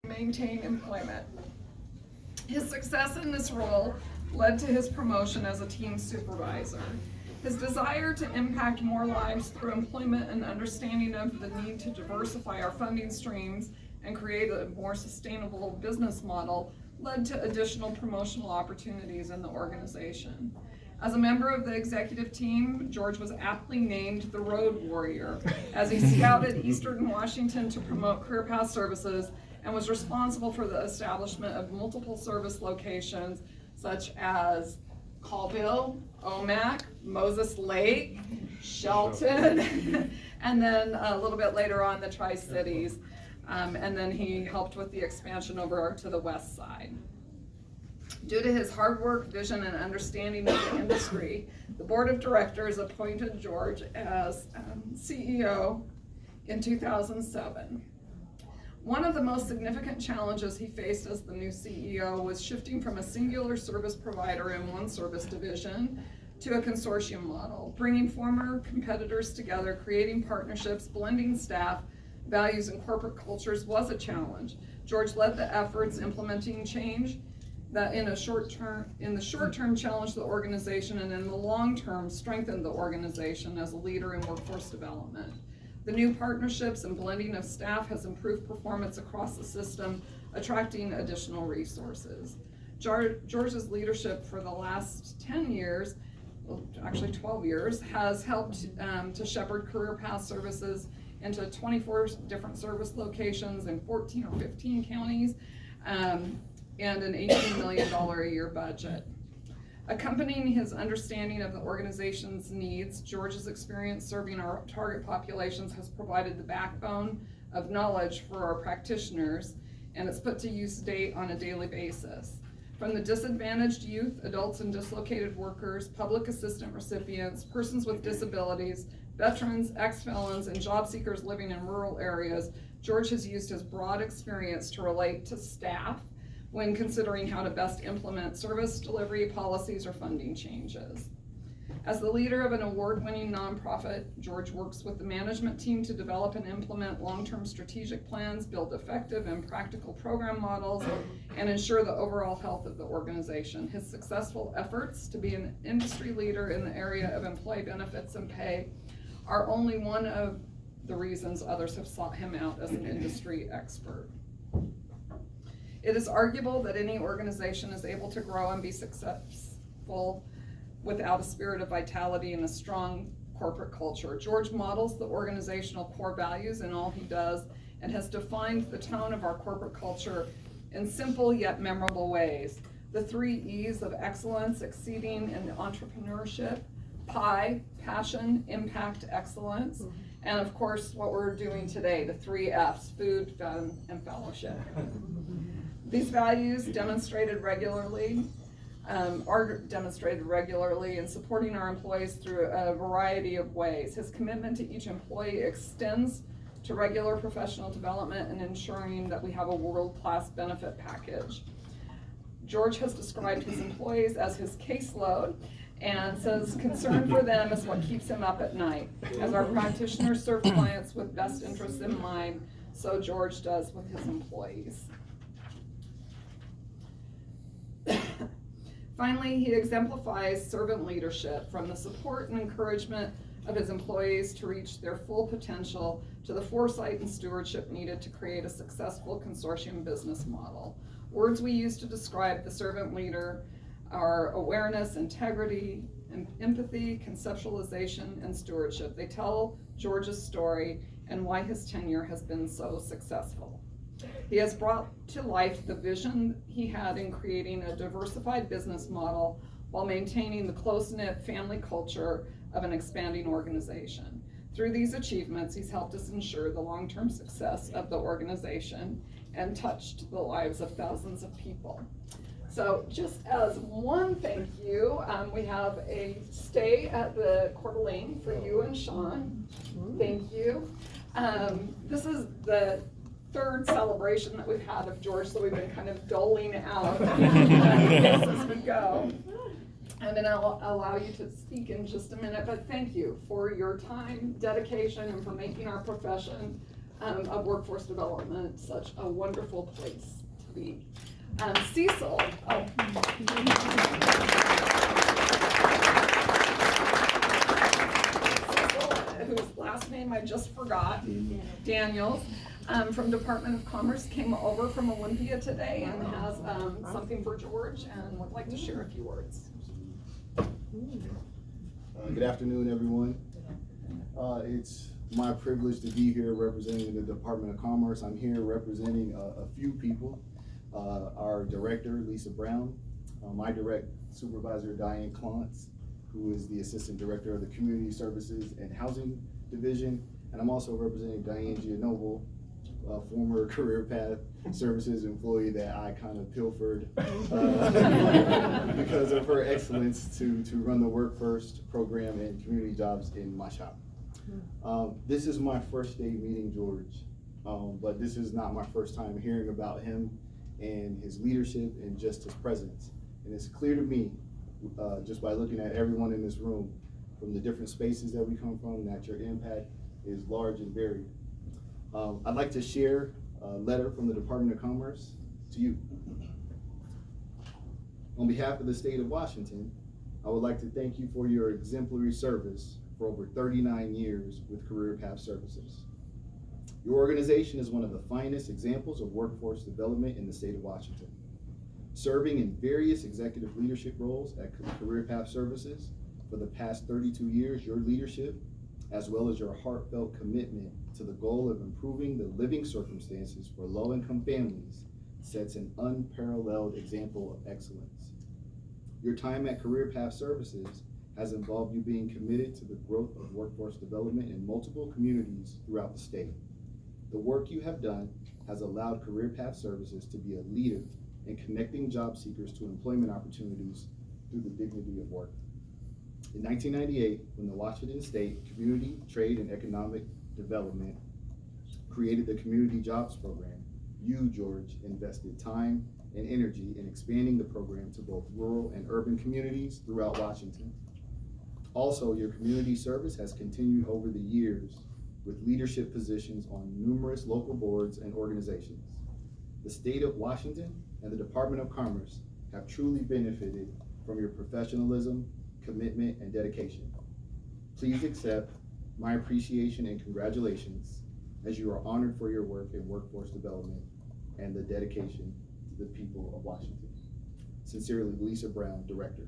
maintain employment. His success in this role led to his promotion as a team supervisor. His desire to impact more lives through employment and understanding of the need to diversify our funding streams and create a more sustainable business model led to additional promotional opportunities in the organization. As a member of the executive team, George was aptly named the Road Warrior as he scouted Eastern Washington to promote career path services and was responsible for the establishment of multiple service locations such as Colville, Omak, Moses Lake, Shelton, and then a little bit later on the Tri-Cities. And then he helped with the expansion over to the west side. Due to his hard work, vision, and understanding of the industry, the board of directors appointed George as CEO in 2007. One of the most significant challenges he faced as the new CEO was shifting from a singular service provider in one service division to a consortium model, bringing former competitors together, creating partnerships, blending staff, values, and corporate cultures was a challenge. George led the efforts implementing change that in the short term challenged the organization, and in the long term strengthened the organization as a leader in workforce development. The new partnerships and blending of staff has improved performance across the system, attracting additional resources. George's leadership for the last 10 years, well, actually 12 years, has helped to shepherd career path services into 24 different service locations in 14 or 15 counties, and an $18 million a year budget. Accompanying his understanding of the organization's needs, George's experience serving our target populations has provided the backbone of knowledge for our practitioners, and it's put to use on a daily basis. From the disadvantaged youth, adults and dislocated workers, public assistance recipients, persons with disabilities, veterans, ex-felons, and job seekers living in rural areas, George has used his broad experience to relate to staff when considering how to best implement service delivery policies or funding changes. As the leader of an award-winning nonprofit, George works with the management team to develop and implement long-term strategic plans, build effective and practical program models, and ensure the overall health of the organization. His successful efforts to be an industry leader in the area of employee benefits and pay are only one of the reasons others have sought him out as an industry expert. It is arguable that any organization is able to grow and be successful without a spirit of vitality and a strong corporate culture. George models the organizational core values in all he does and has defined the tone of our corporate culture in simple yet memorable ways. The 3 E's of excellence, exceeding, and entrepreneurship: PI, passion, impact, excellence, and of course what we're doing today, the 3 F's: food, fun, and fellowship. These values are demonstrated regularly in supporting our employees through a variety of ways. His commitment to each employee extends to regular professional development and ensuring that we have a world-class benefit package. George has described his employees as his caseload and says concern for them is what keeps him up at night. As our practitioners serve clients with best interests in mind, so George does with his employees. Finally, he exemplifies servant leadership, from the support and encouragement of his employees to reach their full potential to the foresight and stewardship needed to create a successful consortium business model. Words we use to describe the servant leader are awareness, integrity, empathy, conceptualization, and stewardship. They tell George's story and why his tenure has been so successful. He has brought to life the vision he had in creating a diversified business model while maintaining the close-knit family culture of an expanding organization. Through these achievements, he's helped us ensure the long-term success of the organization and touched the lives of thousands of people. So just as one thank you, we have a stay at the Coeur d'Alene for you and Sean. Thank you. This is the 3rd celebration that we've had of George, so we've been kind of doling out as we go. And then I'll allow you to speak in just a minute, but thank you for your time, dedication, and for making our profession of workforce development, such a wonderful place to be. Cecil, whose last name I just forgot, Daniels, from Department of Commerce, came over from Olympia today and has something for George and would like to share a few words. Good afternoon, everyone. It's my privilege to be here representing the Department of Commerce. I'm here representing a few people. Our director, Lisa Brown, my direct supervisor, Diane Klontz, who is the Assistant Director of the Community Services and Housing Division, and I'm also representing Diane Gianoble, a former Career Path Services employee that I kind of pilfered because of her excellence to run the Work First program and community jobs in my shop. This is my first day meeting George, but this is not my first time hearing about him and his leadership and just his presence. And it's clear to me, just by looking at everyone in this room, from the different spaces that we come from, that your impact is large and varied. I'd like to share a letter from the Department of Commerce to you. On behalf of the state of Washington, I would like to thank you for your exemplary service for over 39 years with Career Path Services. Your organization is one of the finest examples of workforce development in the state of Washington. Serving in various executive leadership roles at Career Path Services for the past 32 years, your leadership, as well as your heartfelt commitment to the goal of improving the living circumstances for low-income families, sets an unparalleled example of excellence. Your time at Career Path Services has involved you being committed to the growth of workforce development in multiple communities throughout the state. The work you have done has allowed Career Path Services to be a leader in connecting job seekers to employment opportunities through the dignity of work. In 1998, when the Washington State Community, Trade, and Economic Development created the Community Jobs Program, you, George, invested time and energy in expanding the program to both rural and urban communities throughout Washington. Also, your community service has continued over the years with leadership positions on numerous local boards and organizations. The state of Washington and the Department of Commerce have truly benefited from your professionalism, commitment, and dedication. Please accept my appreciation and congratulations as you are honored for your work in workforce development and the dedication to the people of Washington. Sincerely, Lisa Brown, Director.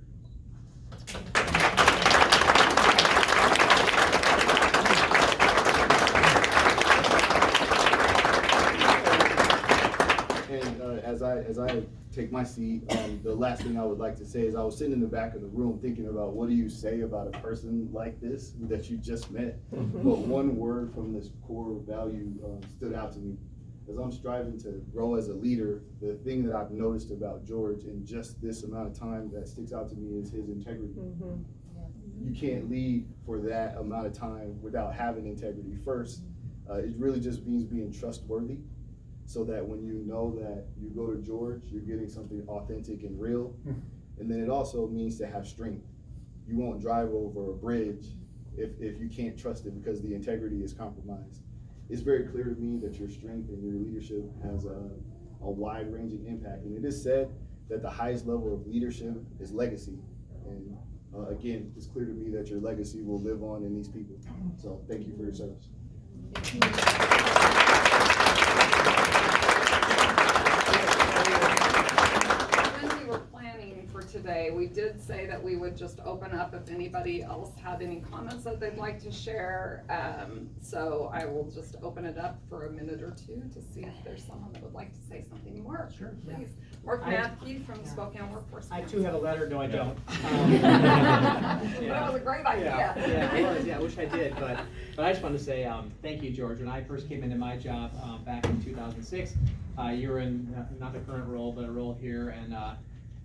And as I take my seat, the last thing I would like to say is I was sitting in the back of the room thinking about what do you say about a person like this that you just met. But one word from this core value stood out to me. As I'm striving to grow as a leader, the thing that I've noticed about George in just this amount of time that sticks out to me is his integrity. You can't lead for that amount of time without having integrity. First, it really just means being trustworthy, so that when you know that you go to George, you're getting something authentic and real. And then it also means to have strength. You won't drive over a bridge if you can't trust it because the integrity is compromised. It's very clear to me that your strength and your leadership has a wide-ranging impact. And it is said that the highest level of leadership is legacy. And again, it's clear to me that your legacy will live on in these people. So thank you for your service. When we were planning for today, we did say that we would just open up if anybody else had any comments that they'd like to share. So I will just open it up for a minute or two to see if there's someone that would like to say something more. Sure, Please. yeah. Mark Matkey from Spokane Workforce. I too have a letter. No, I don't. That was a great idea. Yeah, it was. Yeah, I wish I did. But I just wanted to say thank you, George. When I first came into my job back in 2006, you were in not the current role, but a role here, and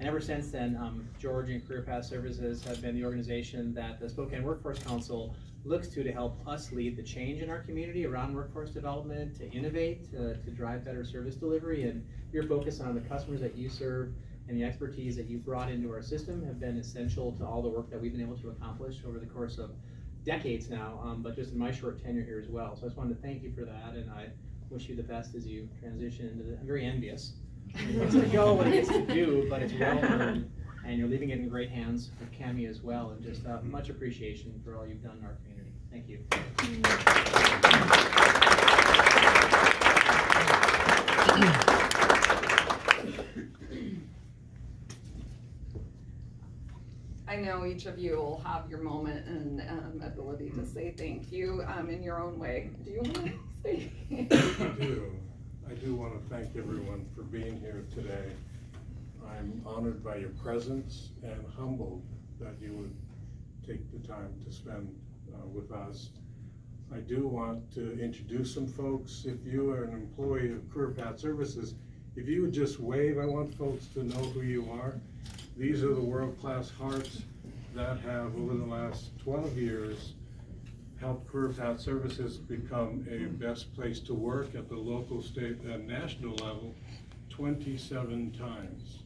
ever since then, George and Career Path Services have been the organization that the Spokane Workforce Council looks to help us lead the change in our community around workforce development, to innovate, to drive better service delivery. And your focus on the customers that you serve and the expertise that you brought into our system have been essential to all the work that we've been able to accomplish over the course of decades now, but just in my short tenure here as well. So I just wanted to thank you for that, and I wish you the best as you transition into I'm very envious. It gets to go what it gets to do, but it's well earned, and you're leaving it in great hands with Cami as well, and just much appreciation for all you've done in our community. Thank you. I know each of you will have your moment and ability to say thank you in your own way. Do you want to say? I do want to thank everyone for being here today. I'm honored by your presence and humbled that you would take the time to spend with us. I do want to introduce some folks. If you are an employee of Career Path Services, if you would just wave, I want folks to know who you are. These are the world-class hearts that have, over the last 12 years, helped Career Path Services become a best place to work at the local, state, and national level 27 times.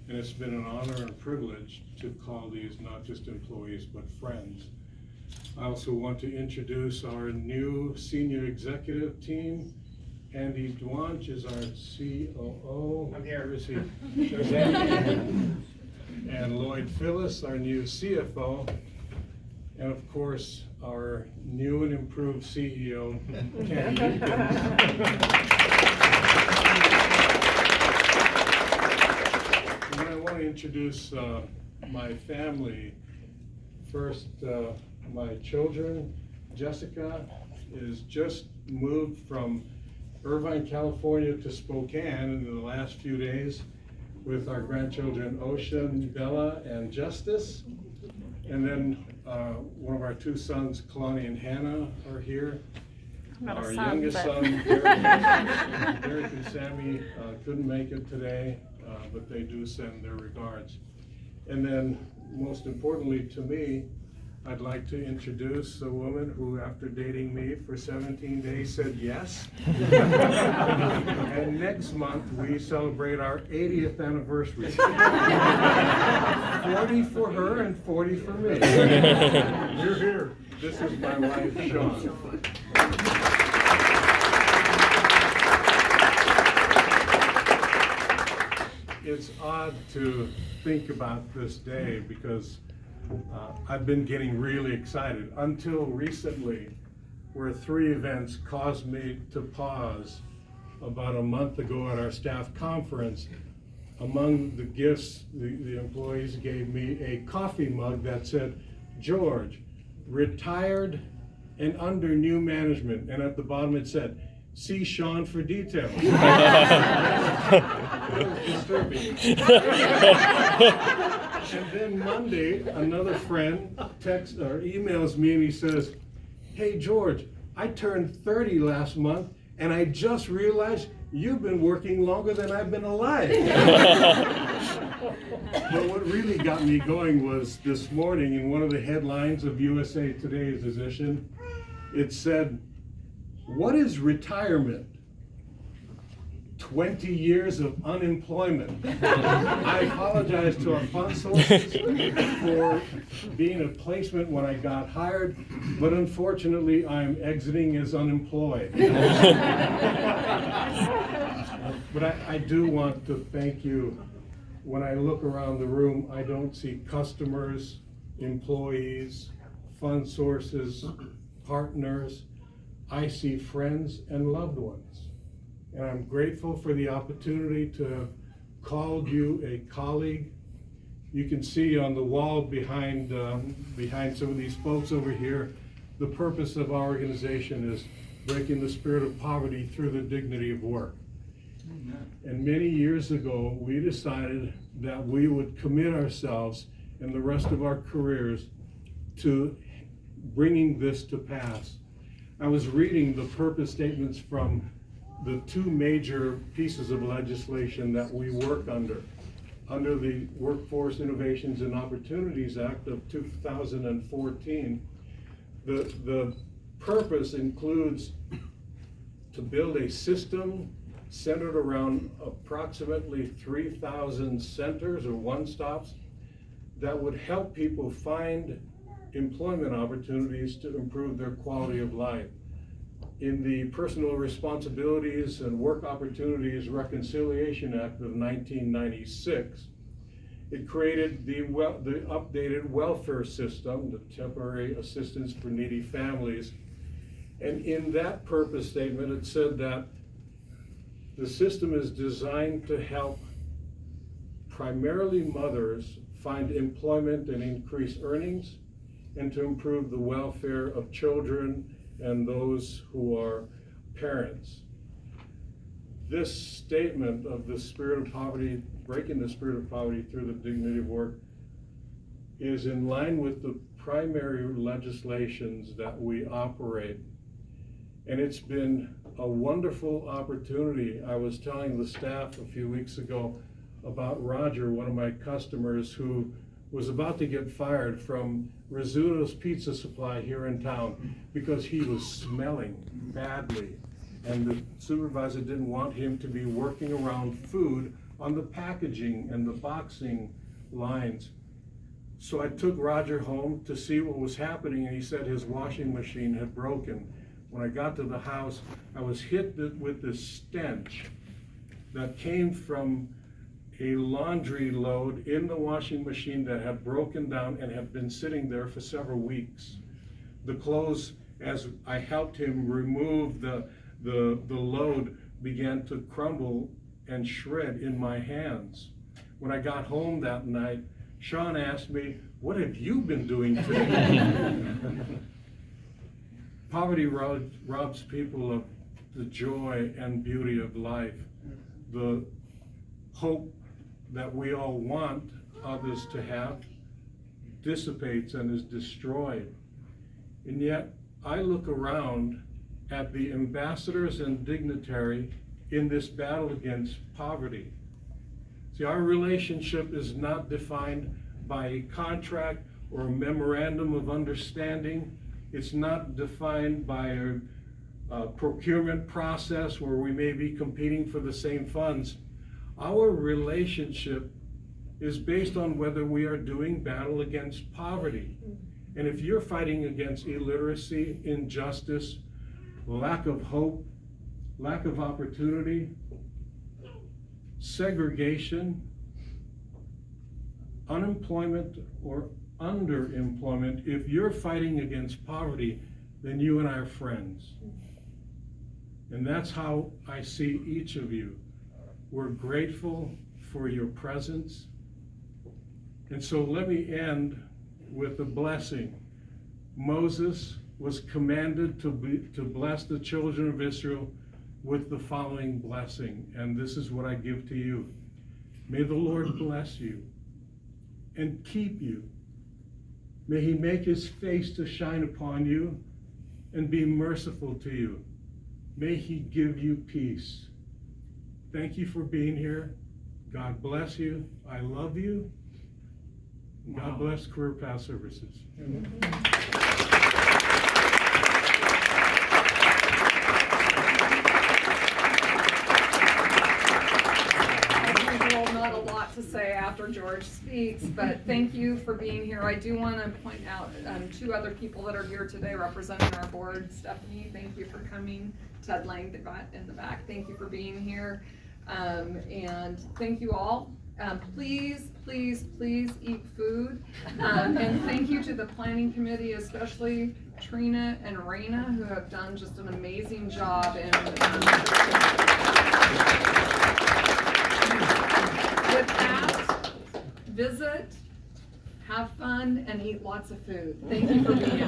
And it's been an honor and privilege to call these not just employees, but friends. I also want to introduce our new senior executive team. Andy Dwanch is our COO. I'm here. Where is he? There's Andy. And Lloyd Phyllis, our new CFO. And of course, our new and improved CEO, Kenny. And I want to introduce my family. First, my children. Jessica is just moved from Irvine, California to Spokane in the last few days with our grandchildren, Ocean, Bella, and Justice. And then one of our two sons, Kalani and Hannah, are here. Not our a son, youngest but... son, Derek and Sammy, couldn't make it today, but they do send their regards. And then, most importantly to me, I'd like to introduce a woman who, after dating me for 17 days, said yes. And next month, we celebrate our 80th anniversary. 40 for her and 40 for me. You're here. This is my wife, Sean. It's odd to think about this day because I've been getting really excited until recently, where 3 events caused me to pause about a month ago at our staff conference. Among the gifts, the employees gave me a coffee mug that said, "George, retired and under new management," and at the bottom it said, "See Sean for details." That was disturbing. And then Monday, another friend texts or emails me and he says, "Hey George, I turned 30 last month and I just realized you've been working longer than I've been alive." But what really got me going was this morning in one of the headlines of USA Today's edition, it said, "What is retirement? 20 years of unemployment." I apologize to our fund sources for being a placement when I got hired, but unfortunately I'm exiting as unemployed. But I do want to thank you. When I look around the room, I don't see customers, employees, fund sources, partners. I see friends and loved ones. And I'm grateful for the opportunity to have called you a colleague. You can see on the wall behind some of these folks over here, the purpose of our organization is breaking the spirit of poverty through the dignity of work. And many years ago, we decided that we would commit ourselves and the rest of our careers to bringing this to pass. I was reading the purpose statements from the 2 major pieces of legislation that we work under the Workforce Innovations and Opportunities Act of 2014. The purpose includes to build a system centered around approximately 3,000 centers or one-stops that would help people find employment opportunities to improve their quality of life. In the Personal Responsibilities and Work Opportunities Reconciliation Act of 1996, it created the updated welfare system, the Temporary Assistance for Needy Families. And in that purpose statement, it said that the system is designed to help primarily mothers find employment and increase earnings, and to improve the welfare of children and those who are parents. This statement of the spirit of poverty, breaking the spirit of poverty through the dignity of work, is in line with the primary legislations that we operate. And it's been a wonderful opportunity. I was telling the staff a few weeks ago about Roger, one of my customers, who was about to get fired from Rizzuto's Pizza Supply here in town because he was smelling badly. And the supervisor didn't want him to be working around food on the packaging and the boxing lines. So I took Roger home to see what was happening, and he said his washing machine had broken. When I got to the house, I was hit with this stench that came from a laundry load in the washing machine that had broken down and had been sitting there for several weeks. The clothes, as I helped him remove the load, began to crumble and shred in my hands. When I got home that night, Sean asked me, "What have you been doing today?" Poverty robs people of the joy and beauty of life. The hope that we all want others to have dissipates and is destroyed. And yet, I look around at the ambassadors and dignitary in this battle against poverty. See, our relationship is not defined by a contract or a memorandum of understanding. It's not defined by a procurement process where we may be competing for the same funds. Our relationship is based on whether we are doing battle against poverty. And if you're fighting against illiteracy, injustice, lack of hope, lack of opportunity, segregation, unemployment, or underemployment, if you're fighting against poverty, then you and I are friends. And that's how I see each of you. We're grateful for your presence. And so let me end with a blessing. Moses was commanded to bless the children of Israel with the following blessing, and this is what I give to you. May the Lord bless you and keep you. May he make his face to shine upon you and be merciful to you. May he give you peace. Thank you for being here. God bless you. I love you. God bless Career Path Services. Not a lot to say after George speaks, but thank you for being here. I do want to point out two other people that are here today representing our board. Stephanie, thank you for coming. Ted Lang in the back, thank you for being here. And thank you all. Please, please, please eat food. And thank you to the planning committee, especially Trina and Raina, who have done just an amazing job in with that, visit, have fun, and eat lots of food. Thank you for being here.